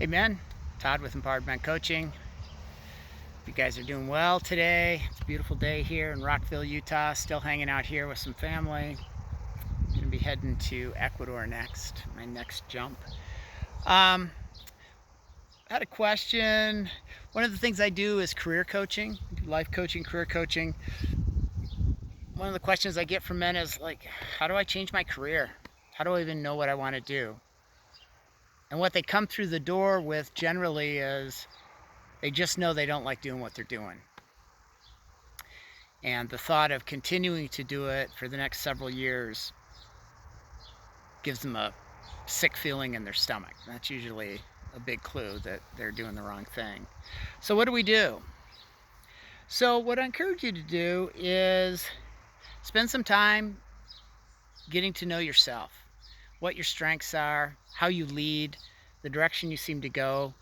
Hey men, Todd with Empowered Men Coaching. Hope you guys are doing well today. It's a beautiful day here in Rockville, Utah. Still hanging out here with some family. Gonna be heading to Ecuador next, my next jump. I had a question. One of the things I do is career coaching, life coaching, career coaching. One of the questions I get from men is like, how do I change my career? How do I even know what I want to do? And what they come through the door with generally is they just know they don't like doing what they're doing. And the thought of continuing to do it for the next several years gives them a sick feeling in their stomach. That's usually a big clue that they're doing the wrong thing. So what do we do? So what I encourage you to do is spend some time getting to know yourself, what your strengths are, how you lead, the direction you seem to go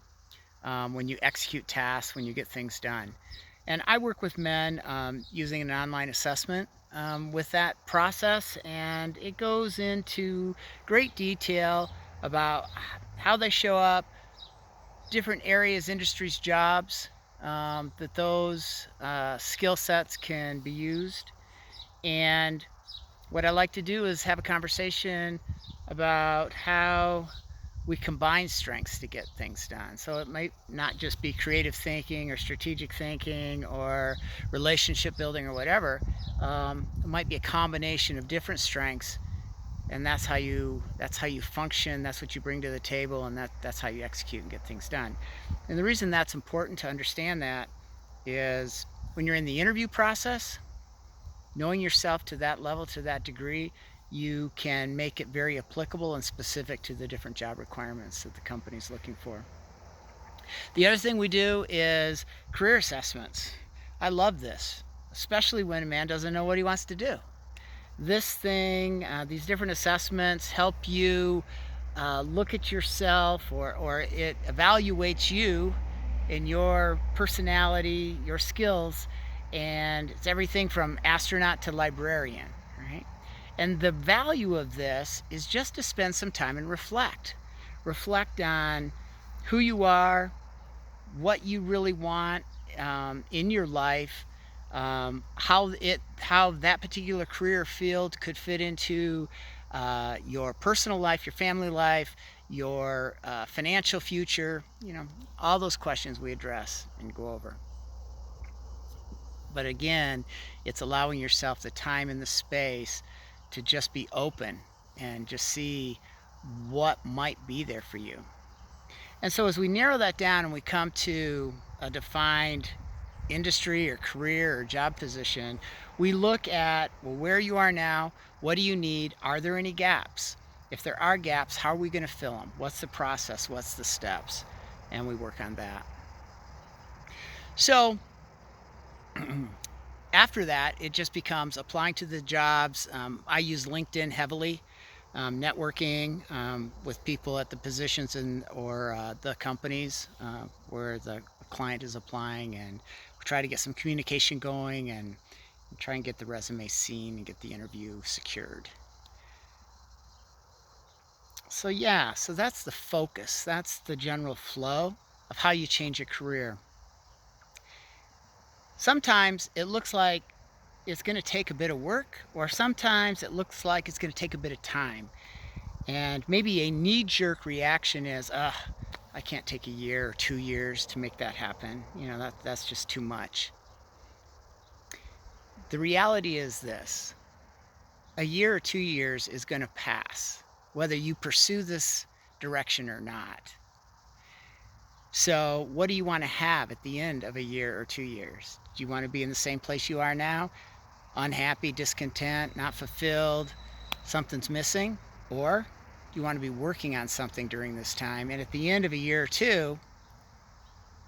when you execute tasks, when you get things done. And I work with men using an online assessment with that process, and it goes into great detail about how they show up, different areas, industries, jobs, that those skill sets can be used. And what I like to do is have a conversation about how we combine strengths to get things done. So it might not just be creative thinking or strategic thinking or relationship building or whatever. It might be a combination of different strengths, and that's how you function. That's what you bring to the table, and that's how you execute and get things done. And the reason that's important to understand that is when you're in the interview process, knowing yourself to that level, to that degree, you can make it very applicable and specific to the different job requirements that the company's looking for. The other thing we do is career assessments. I love this, especially when a man doesn't know what he wants to do. These different assessments help you look at yourself, or it evaluates you in your personality, your skills, and it's everything from astronaut to librarian, right? And the value of this is just to spend some time and reflect. Reflect on who you are, what you really want in your life, how that particular career field could fit into your personal life, your family life, your financial future. All those questions we address and go over. But again, it's allowing yourself the time and the space to just be open and just see what might be there for you. And so as we narrow that down and we come to a defined industry or career or job position, we look at, well, where you are now, what do you need? Are there any gaps? If there are gaps, how are we going to fill them? What's the process? What's the steps? And we work on that. So after that, it just becomes applying to the jobs. I use LinkedIn heavily, networking with people at the positions or the companies where the client is applying, and try to get some communication going and try and get the resume seen and get the interview secured. So yeah, so that's the focus. That's the general flow of how you change your career. Sometimes it looks like it's going to take a bit of work, or sometimes it looks like it's going to take a bit of time. And maybe a knee-jerk reaction is, I can't take a year or 2 years to make that happen. That's just too much. The reality is this: a year or 2 years is going to pass, whether you pursue this direction or not. So what do you want to have at the end of a year or 2 years? Do you want to be in the same place you are now? Unhappy, discontent, not fulfilled, something's missing? Or do you want to be working on something during this time, and at the end of a year or two,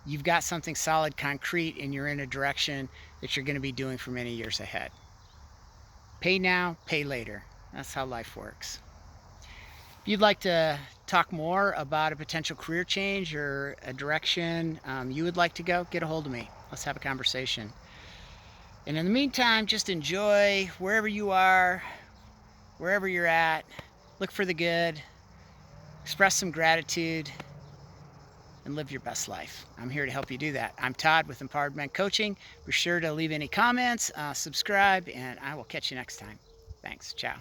you've got something solid, concrete, and you're in a direction that you're going to be doing for many years ahead? Pay now, pay later. That's how life works. If you'd like to talk more about a potential career change or a direction you would like to go, get a hold of me. Let's have a conversation. And in the meantime, just enjoy wherever you are, wherever you're at. Look for the good, express some gratitude, and live your best life. I'm here to help you do that. I'm Todd with Empowered Men Coaching. Be sure to leave any comments, subscribe, and I will catch you next time. Thanks. Ciao.